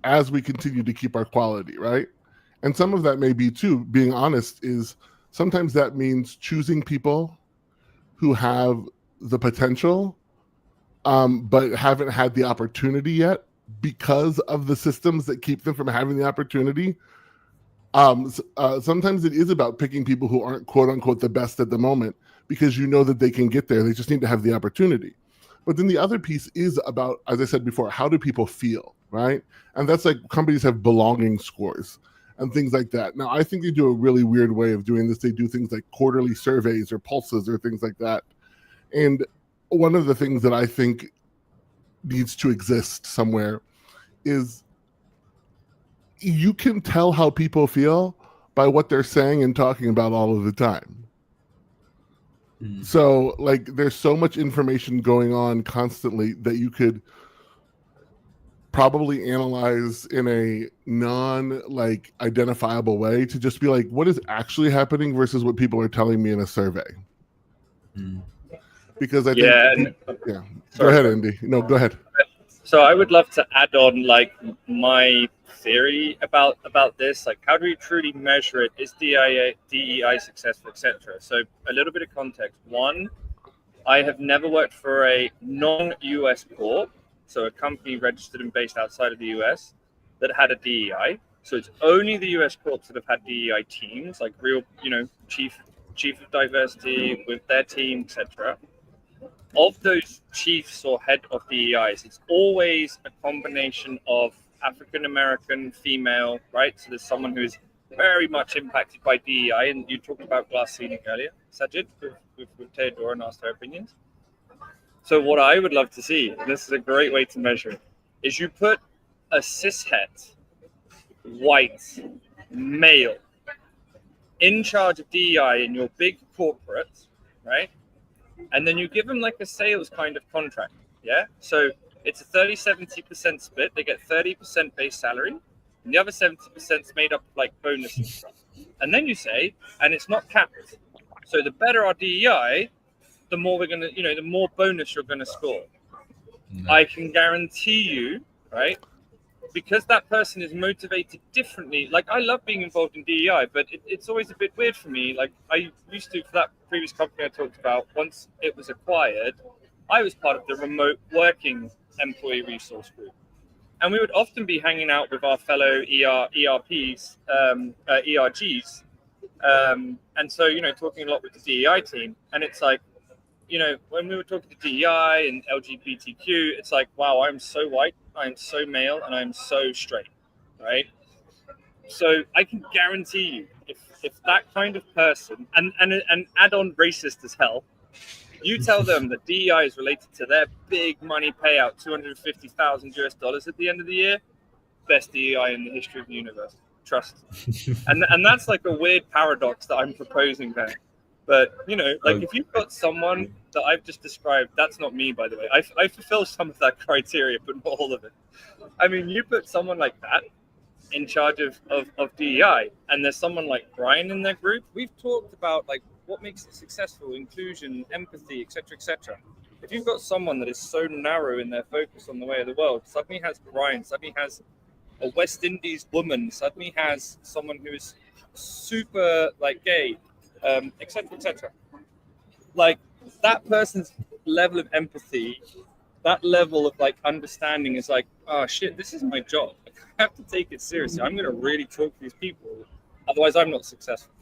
[SPEAKER 2] as we continue to keep our quality, right? And some of that may be too, being honest, is sometimes that means choosing people who have the potential, but haven't had the opportunity yet because of the systems that keep them from having the opportunity. Sometimes it is about picking people who aren't quote unquote the best at the moment, because you know that they can get there. They just need to have the opportunity. But then the other piece is about, as I said before, how do people feel, right? And that's like companies have belonging scores and things like that. Now, I think they do a really weird way of doing this. They do things like quarterly surveys or pulses or things like that. And one of the things that I think needs to exist somewhere is you can tell how people feel by what they're saying and talking about all of the time. So, like, there's so much information going on constantly that you could probably analyze in a identifiable way to just be like, what is actually happening versus what people are telling me in a survey. Because I think Go ahead, Andy. No, go ahead.
[SPEAKER 4] So I would love to add on like my theory about this. Like, how do we truly measure it? Is DEI successful, etc.? So a little bit of context. One, I have never worked for a non-US corp, so a company registered and based outside of the US that had a DEI. So it's only the US corps that have had DEI teams, like real, chief of diversity with their team, etc. Of those chiefs or head of DEIs, it's always a combination of African American, female, right? So there's someone who's very much impacted by DEI, and you talked about glass ceiling earlier, Sajid, with Theodora and asked her opinions. So what I would love to see, and this is a great way to measure it, is you put a cishet, white, male, in charge of DEI in your big corporate, right? And then you give them like a sales kind of contract, yeah? So it's a 30-70% split. They get 30% base salary, and the other 70% is made up of like bonus and stuff. And then you say, and it's not capped. So the better our DEI, the more we're going to, the more bonus you're going to score. No. I can guarantee you, right? Because that person is motivated differently. Like, I love being involved in DEI, but it's always a bit weird for me. Like, I used to, for that previous company I talked about, once it was acquired, I was part of the remote working employee resource group. And we would often be hanging out with our fellow ERPs, ERGs. And so, talking a lot with the DEI team. And it's like, when we were talking to DEI and LGBTQ, it's like, wow, I'm so white, I'm so male, and I'm so straight, right? So I can guarantee you, if that kind of person, and add on racist as hell, you tell them that DEI is related to their big money payout, $250,000 at the end of the year, best DEI in the history of the universe. Trust. And that's like a weird paradox that I'm proposing there. But, if you've got someone that I've just described, that's not me, by the way. I fulfill some of that criteria, but not all of it. I mean, you put someone like that in charge of DEI, and there's someone like Brian in their group. We've talked about, like, what makes it successful, inclusion, empathy, etc., etc. If you've got someone that is so narrow in their focus on the way of the world, suddenly has Brian, suddenly has a West Indies woman, suddenly has someone who is super, like, gay, etc., etc. Like, that person's level of empathy, that level of like understanding is like, oh shit, this is my job. I have to take it seriously. I'm going to really talk to these people, otherwise I'm not successful.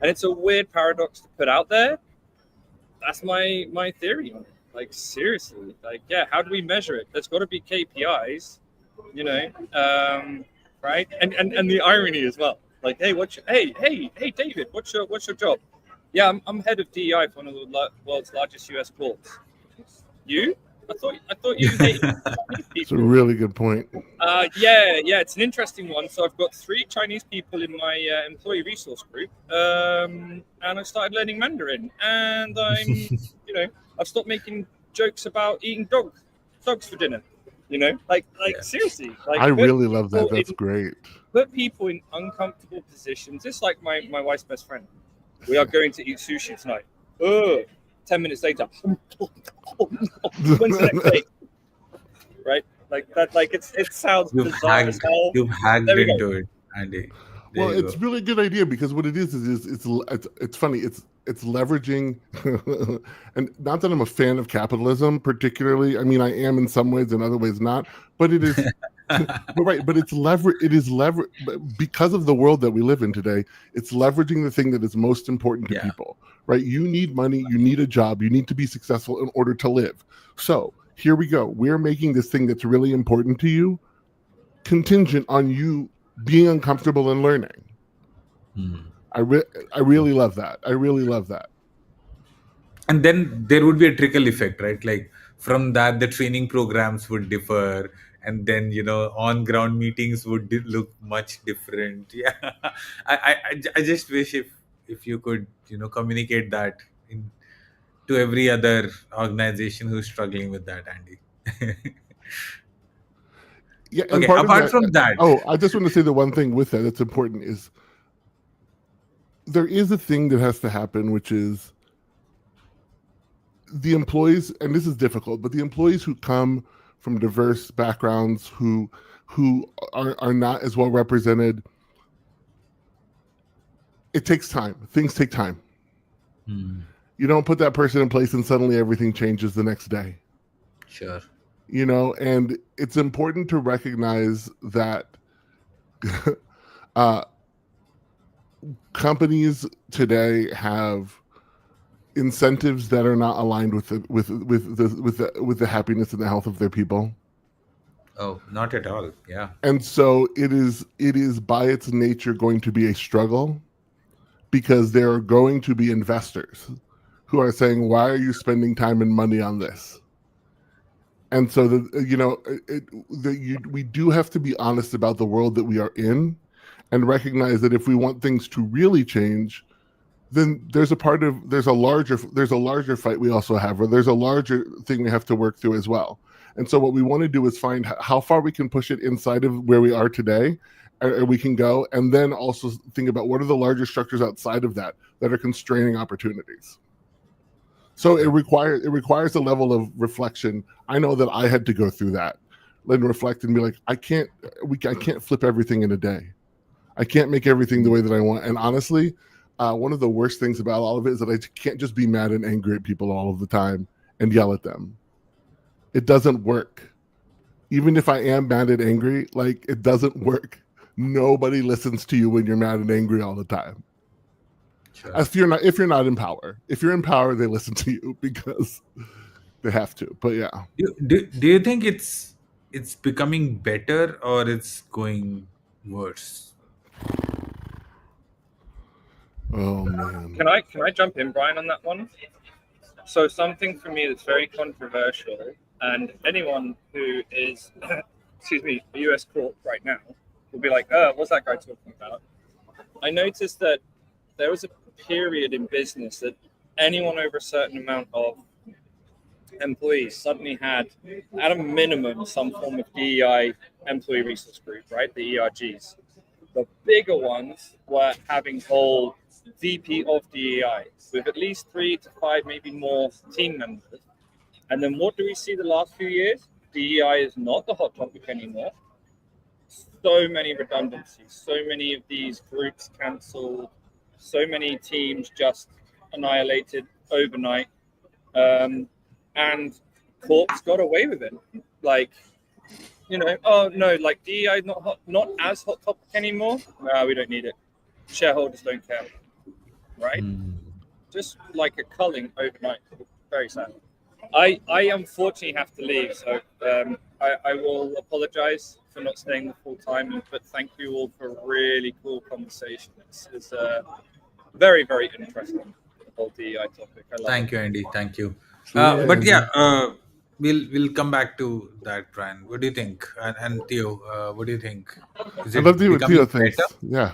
[SPEAKER 4] And it's a weird paradox to put out there. That's my theory on it. Like, seriously, like, yeah, how do we measure it? There's got to be KPIs, right? And the irony as well. Like, hey, hey, David, what's your job? Yeah, I'm head of DEI for one of the world's largest US corps. You? I thought you hated Chinese people.
[SPEAKER 2] It's a really good point.
[SPEAKER 4] Yeah, it's an interesting one. So I've got 3 Chinese people in my employee resource group, and I've started learning Mandarin. And I'm, I've stopped making jokes about eating dogs for dinner. Seriously. Like,
[SPEAKER 2] I really love that. That's great.
[SPEAKER 4] Put people in uncomfortable positions. It's like my wife's best friend. We are going to eat sushi tonight. 10 minutes later, when's the next date? Right? Like that. Like, it sounds bizarre as hell.
[SPEAKER 1] You've hacked into it, Andy.
[SPEAKER 2] Well, it's really a good idea, because what it is it's funny. It's leveraging, and not that I'm a fan of capitalism particularly. I mean, I am in some ways, in other ways not. But it is, but it's because of the world that we live in today. It's leveraging the thing that is most important to people, right? You need money, you need a job, you need to be successful in order to live. So here we go. We're making this thing that's really important to you contingent on you being uncomfortable and learning. I really love that. I really love that.
[SPEAKER 1] And then there would be a trickle effect, right? Like, from that, the training programs would differ, and then on ground meetings would look much different. Yeah, I just wish if you could communicate that to every other organization who's struggling with that, Andy.
[SPEAKER 2] Yeah. And
[SPEAKER 1] okay. Apart from that,
[SPEAKER 2] I just want to say the one thing with that's important is there is a thing that has to happen, which is the employees, and this is difficult, but the employees who come from diverse backgrounds, who are not as well represented, it takes time. Things take time. You don't put that person in place and suddenly everything changes the next day.
[SPEAKER 1] Sure.
[SPEAKER 2] And it's important to recognize that uh, companies today have incentives that are not aligned with the happiness and the health of their people.
[SPEAKER 1] Oh, not at all. Yeah.
[SPEAKER 2] And so it is by its nature going to be a struggle, because there are going to be investors who are saying, why are you spending time and money on this? And so we do have to be honest about the world that we are in, and recognize that if we want things to really change, then there's a larger fight we also have, or there's a larger thing we have to work through as well. And so what we want to do is find how far we can push it inside of where we are today, or we can go, and then also think about what are the larger structures outside of that are constraining opportunities. So it requires a level of reflection. I know that I had to go through that, and reflect and be like, I can't flip everything in a day. I can't make everything the way that I want. And honestly, one of the worst things about all of it is that I can't just be mad and angry at people all of the time and yell at them. It doesn't work. Even if I am mad and angry, like, it doesn't work. Nobody listens to you when you're mad and angry all the time.
[SPEAKER 1] Sure.
[SPEAKER 2] If you're not in power. If you're in power, they listen to you because they have to. But yeah.
[SPEAKER 1] Do you think it's becoming better or it's going worse?
[SPEAKER 2] Oh man.
[SPEAKER 4] Can I jump in, Brian, on that one? So something for me that's very controversial, and anyone who is, excuse me, a US corp right now will be like, what's that guy talking about? I noticed that there was a period in business that anyone over a certain amount of employees suddenly had, at a minimum, some form of DEI employee resource group, right? The ERGs. The bigger ones were having whole VP of DEI with at least 3 to 5, maybe more team members. And then what do we see the last few years? DEI is not the hot topic anymore. So many redundancies, so many of these groups cancelled, so many teams just annihilated overnight. And Corp's got away with it. Like, oh no, like DEI is not as hot topic anymore. We don't need it. Shareholders don't care, right? Just like a culling overnight. Very sad. I unfortunately have to leave, so I will apologize for not staying the full time, but thank you all for a really cool conversation. It's very, very interesting, the whole DEI topic. I love
[SPEAKER 1] Thank
[SPEAKER 4] it.
[SPEAKER 1] you, Andy. Thank you.
[SPEAKER 2] Yeah,
[SPEAKER 1] But yeah,
[SPEAKER 2] Andy.
[SPEAKER 1] we'll come back to that, Brian. What do you think? And Theo, what do you think? Is
[SPEAKER 2] I'd love to
[SPEAKER 1] it
[SPEAKER 2] hear what Theo
[SPEAKER 1] becoming better?
[SPEAKER 2] thinks. Yeah.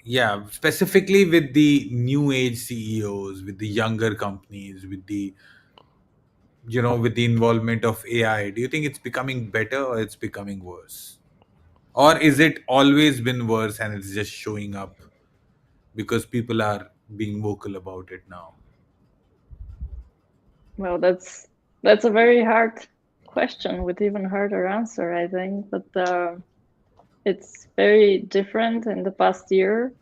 [SPEAKER 1] Yeah, specifically with the new age CEOs, with the younger companies, with the with the involvement of AI. Do you think it's becoming better or it's becoming worse? Or is it always been worse and it's just showing up because people are being vocal about it now?
[SPEAKER 3] Well, that's a very hard question with even harder answer, I think. But it's very different in the past year,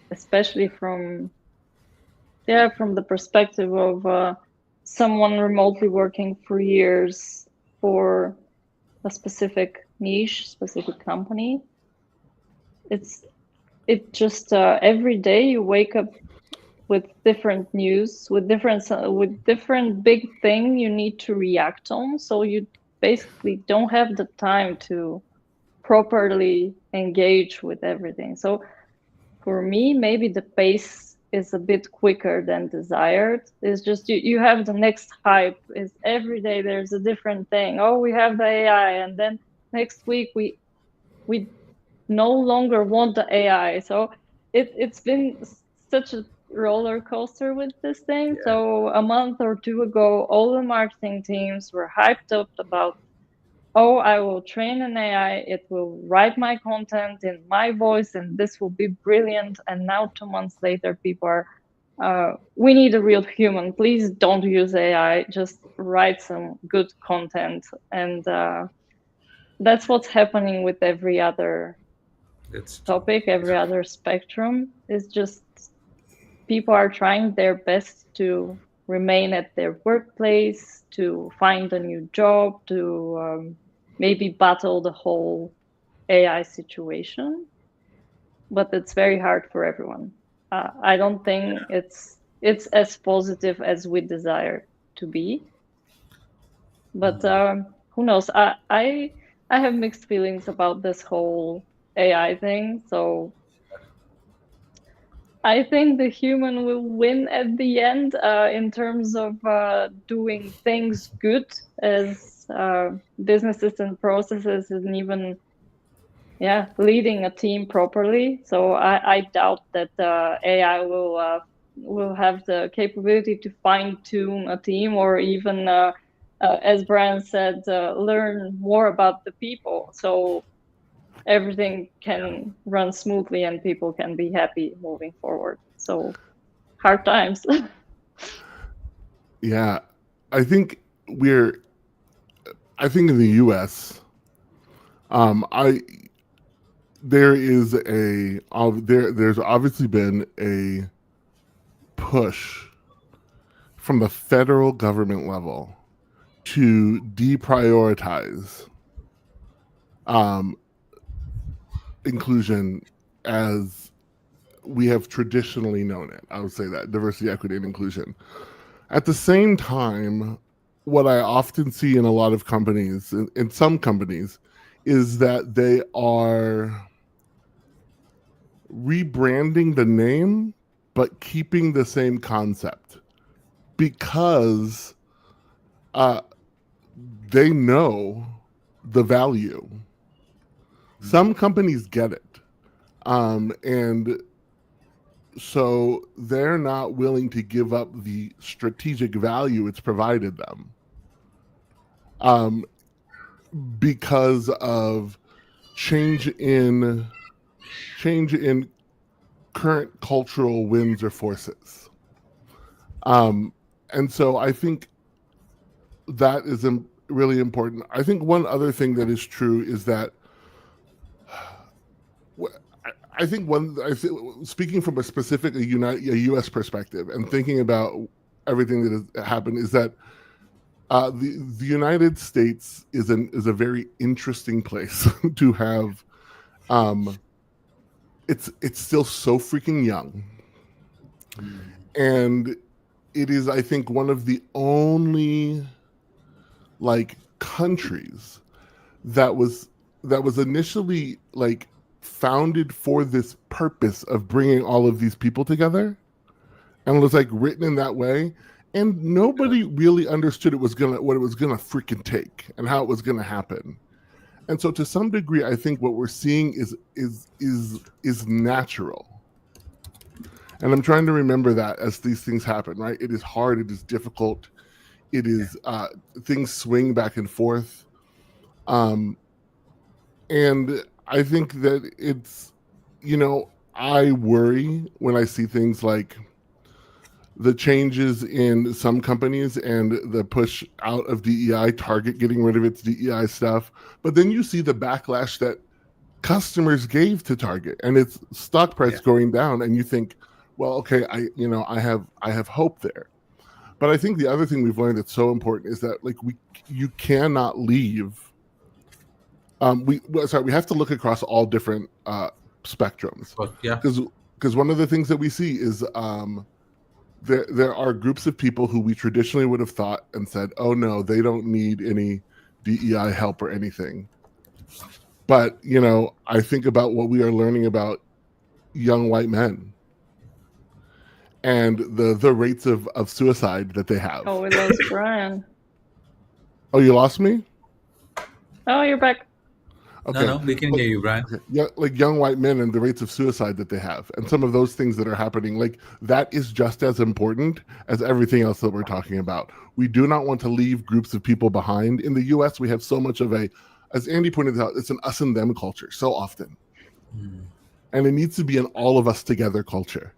[SPEAKER 3] especially from the perspective of someone remotely working for years for a specific niche, specific company. It just every day you wake up with different news, with different big thing you need to react on. So you basically don't have the time to properly engage with everything. So for me, maybe the pace is a bit quicker than desired. It's just you have the next hype. Is every day there's a different thing. Oh, we have the AI, and then next week we no longer want the AI. So it's been such a roller coaster with this thing.
[SPEAKER 1] Yeah.
[SPEAKER 3] So a month or two ago, all the marketing teams were hyped up about, oh, I will train an AI, it will write my content in my voice, and this will be brilliant. And now 2 months later, people are, we need a real human. Please don't use AI, just write some good content. And that's what's happening with every other
[SPEAKER 1] That's true.
[SPEAKER 3] topic, every other spectrum. Is just people are trying their best to remain at their workplace, to find a new job, to maybe battle the whole AI situation. But it's very hard for everyone. I don't think it's as positive as we desire to be. But who knows? I have mixed feelings about this whole AI thing. So I think the human will win at the end in terms of doing things good as businesses and processes, and even leading a team properly. So I doubt that AI will have the capability to fine tune a team, or even as Brian said, learn more about the people. So everything can run smoothly and people can be happy moving forward. So hard times.
[SPEAKER 2] Yeah, I think we're. I think in the U.S., I there is there's obviously been a push from the federal government level to deprioritize um, inclusion as we have traditionally known it. I would say that diversity, equity, and inclusion. At the same time, what I often see in a lot of companies, in some companies, is that they are rebranding the name but keeping the same concept because they know the value. Some companies get it, and so they're not willing to give up the strategic value it's provided them, because of change in current cultural winds or forces. And so I think that is really important. I think one other thing that is true is that I think speaking from a specifically a U.S. perspective and thinking about everything that has happened, is that the United States is a very interesting place to have. It's still so freaking young, and it is, I think, one of the only like countries that was initially like founded for this purpose of bringing all of these people together, and was like written in that way, and nobody really understood what it was gonna freaking take and how it was gonna happen. And so to some degree, I think what we're seeing is natural. And I'm trying to remember that as these things happen, right? It is hard, it is difficult, it is things swing back and forth. And I think that it's, I worry when I see things like the changes in some companies and the push out of DEI, Target getting rid of its DEI stuff. But then you see the backlash that customers gave to Target and its stock price going down, and you think, well, okay, I have hope there. But I think the other thing we've learned that's so important is that you cannot leave. We have to look across all different spectrums. Because one of the things that we see is there are groups of people who we traditionally would have thought and said, oh no, they don't need any DEI help or anything. But I think about what we are learning about young white men and the rates of suicide that they have.
[SPEAKER 3] Oh, we lost Brian.
[SPEAKER 2] Oh, you lost me?
[SPEAKER 3] Oh, you're back.
[SPEAKER 1] Okay. No, we can hear you, Brian.
[SPEAKER 2] Okay. Yeah, like young white men and the rates of suicide that they have, and some of those things that are happening, like that is just as important as everything else that we're talking about. We do not want to leave groups of people behind. In the U.S., we have so much of as Andy pointed out, it's an us and them culture so often. And it needs to be an all of us together culture.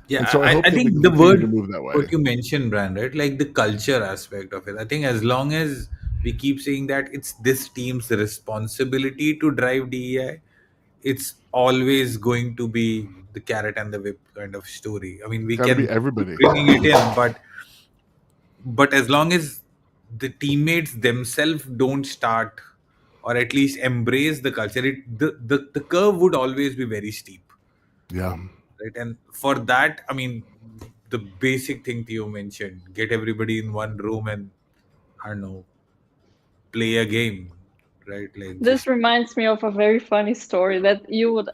[SPEAKER 1] Yeah,
[SPEAKER 2] and so
[SPEAKER 1] I think the word,
[SPEAKER 2] move that way.
[SPEAKER 1] what you mentioned, Brian, right? Like the culture aspect of it. I think as long as we keep saying that it's this team's responsibility to drive DEI, it's always going to be the carrot and the whip kind of story. I mean, we
[SPEAKER 2] Got to be
[SPEAKER 1] can
[SPEAKER 2] everybody.
[SPEAKER 1] bringing it in, but as long as the teammates themselves don't start or at least embrace the culture, the curve would always be very steep,
[SPEAKER 2] Yeah.
[SPEAKER 1] right? And for that, I mean, the basic thing Theo mentioned: get everybody in one room and, I don't know, play a game, right? Like,
[SPEAKER 3] This
[SPEAKER 1] just
[SPEAKER 3] reminds me of a very funny story that you would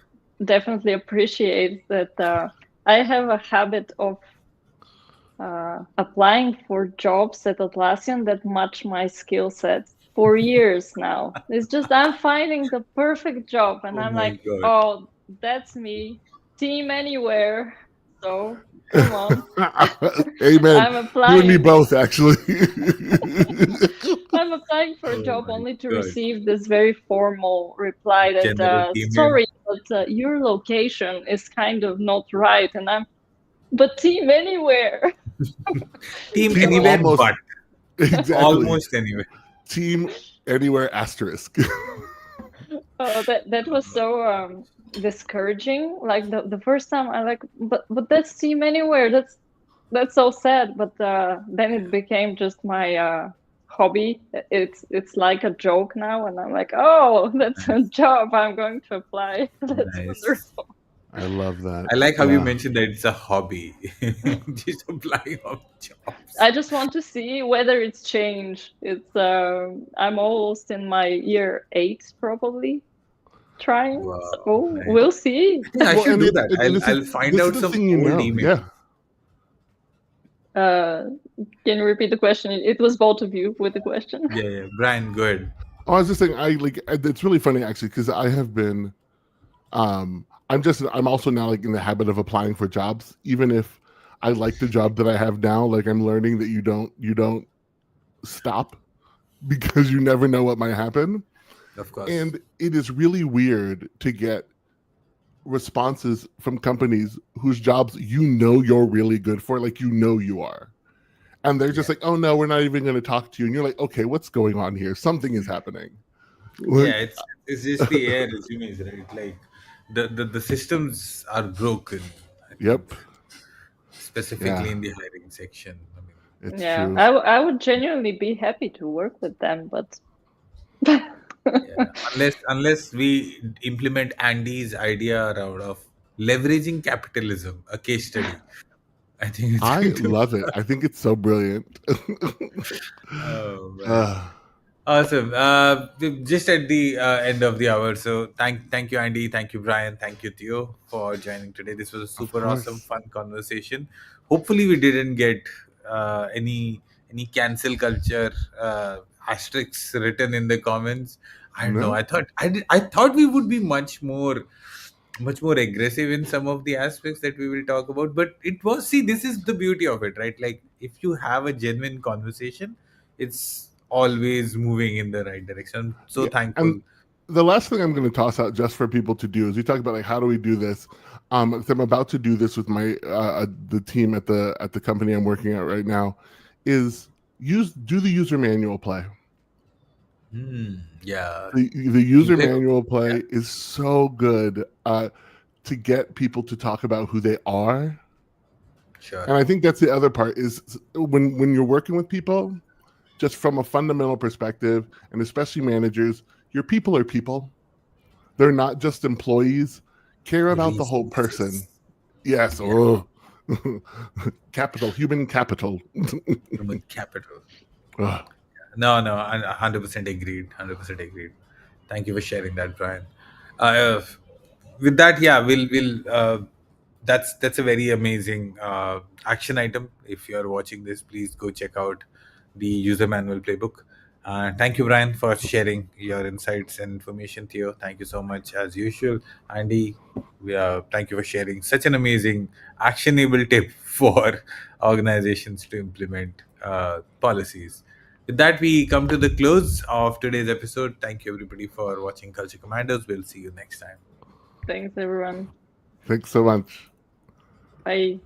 [SPEAKER 3] definitely appreciate. That I have a habit of applying for jobs at Atlassian that match my skill sets for years now. It's just I'm finding the perfect job, and
[SPEAKER 1] oh
[SPEAKER 3] I'm
[SPEAKER 1] my
[SPEAKER 3] like,
[SPEAKER 1] god.
[SPEAKER 3] oh, that's me, team anywhere. So come on,
[SPEAKER 2] Amen.
[SPEAKER 3] I'm
[SPEAKER 2] You and me
[SPEAKER 3] applying.
[SPEAKER 2] both, actually.
[SPEAKER 3] I'm applying for a
[SPEAKER 1] Oh
[SPEAKER 3] job
[SPEAKER 1] my
[SPEAKER 3] only to
[SPEAKER 1] god.
[SPEAKER 3] receive this very formal reply that,
[SPEAKER 1] General email.
[SPEAKER 3] sorry, but your location is kind of not right. And but team anywhere.
[SPEAKER 1] Team
[SPEAKER 2] Team
[SPEAKER 1] anywhere,
[SPEAKER 2] almost
[SPEAKER 1] but
[SPEAKER 2] exactly.
[SPEAKER 1] almost anywhere.
[SPEAKER 2] Team anywhere asterisk.
[SPEAKER 3] That was so discouraging. Like the first time I like, but that's team anywhere. That's so sad. But then it became just my hobby. It's like a joke now, and I'm like, oh, that's a
[SPEAKER 1] Nice.
[SPEAKER 3] job. I'm going to apply. That's
[SPEAKER 1] Nice.
[SPEAKER 3] wonderful.
[SPEAKER 2] I love that.
[SPEAKER 1] I like how you
[SPEAKER 2] Yeah.
[SPEAKER 1] mentioned that it's a hobby. Just applying of jobs.
[SPEAKER 3] I just want to see whether it's changed. It's I'm almost in my year 8 probably trying.
[SPEAKER 1] Wow,
[SPEAKER 3] So
[SPEAKER 1] nice.
[SPEAKER 3] we'll see.
[SPEAKER 1] I think I
[SPEAKER 2] Well,
[SPEAKER 1] should
[SPEAKER 2] and
[SPEAKER 1] do that.
[SPEAKER 2] and
[SPEAKER 1] I'll find
[SPEAKER 2] this is
[SPEAKER 1] out
[SPEAKER 2] the
[SPEAKER 1] some
[SPEAKER 2] thing,
[SPEAKER 1] old emails.
[SPEAKER 2] Yeah.
[SPEAKER 3] Can you repeat the question? It was both of you with the question.
[SPEAKER 1] Yeah, yeah. Brian, good.
[SPEAKER 2] Oh, I was just saying, it's really funny actually because I have been, I'm also now like in the habit of applying for jobs, even if I like the job that I have now. Like I'm learning that you don't stop because you never know what might happen,
[SPEAKER 1] Of course.
[SPEAKER 2] and it is really weird to get responses from companies whose jobs you're really good for, like you are. And they're just
[SPEAKER 1] Yeah.
[SPEAKER 2] like, oh no, we're not even going to talk to you. And you're like, okay, what's going on here? Something is happening.
[SPEAKER 1] Yeah,
[SPEAKER 2] Like,
[SPEAKER 1] it's just the air resumes, right? Like the systems are broken, I think,
[SPEAKER 2] yep,
[SPEAKER 1] specifically
[SPEAKER 2] yeah,
[SPEAKER 1] in the hiring section. I mean,
[SPEAKER 2] it's
[SPEAKER 3] Yeah,
[SPEAKER 2] true.
[SPEAKER 3] I would genuinely be happy to work with them, but
[SPEAKER 1] yeah. Unless we implement Andy's idea around of leveraging capitalism, a case study, I think it's
[SPEAKER 2] I
[SPEAKER 1] going to be
[SPEAKER 2] love it. I think it's so brilliant.
[SPEAKER 1] oh man.
[SPEAKER 2] uh,
[SPEAKER 1] Awesome. We're just at the end of the hour. So thank you, Andy. Thank you, Brian. Thank you, Theo, for joining today. This was a
[SPEAKER 2] of
[SPEAKER 1] super awesome,
[SPEAKER 2] course.
[SPEAKER 1] fun conversation. Hopefully, we didn't get any cancel culture asterisks written in the comments. I don't know.
[SPEAKER 2] No,
[SPEAKER 1] I thought we would be much more aggressive in some of the aspects that we will talk about. But it was, see, this is the beauty of it, right? Like, if you have a genuine conversation, it's always moving in the right direction. I'm so
[SPEAKER 2] yeah. And
[SPEAKER 1] thankful.
[SPEAKER 2] the last thing I'm going to toss out just for people to do is we talk about like how do we do this. 'Cause I'm about to do this with my the team at the company I'm working at right now. Is do the user manual play.
[SPEAKER 1] Yeah.
[SPEAKER 2] The user
[SPEAKER 1] User-
[SPEAKER 2] manual
[SPEAKER 1] yeah,
[SPEAKER 2] play is so good to get people to talk about who they are.
[SPEAKER 1] sure.
[SPEAKER 2] And I think that's the other part is when you're working with people, just from a fundamental perspective, and especially managers, your people are people. They're not just employees. Care about the whole person.
[SPEAKER 1] Resources.
[SPEAKER 2] Yes.
[SPEAKER 1] Yeah.
[SPEAKER 2] Oh. Capital, human capital.
[SPEAKER 1] Human capital.
[SPEAKER 2] Ugh.
[SPEAKER 1] No, I 100% agreed. 100% agreed. Thank you for sharing that, Brian. Uh, with that, yeah, we'll that's a very amazing action item. If you're watching this, please go check out the user manual playbook. Thank you, Brian, for sharing your insights and information. Theo, thank you so much as usual. Andy, thank you for sharing such an amazing actionable tip for organizations to implement policies. With that, we come to the close of today's episode. Thank you, everybody, for watching Culture Commandos. We'll see you next time.
[SPEAKER 3] thanks everyone.
[SPEAKER 2] Thanks so much.
[SPEAKER 3] Bye.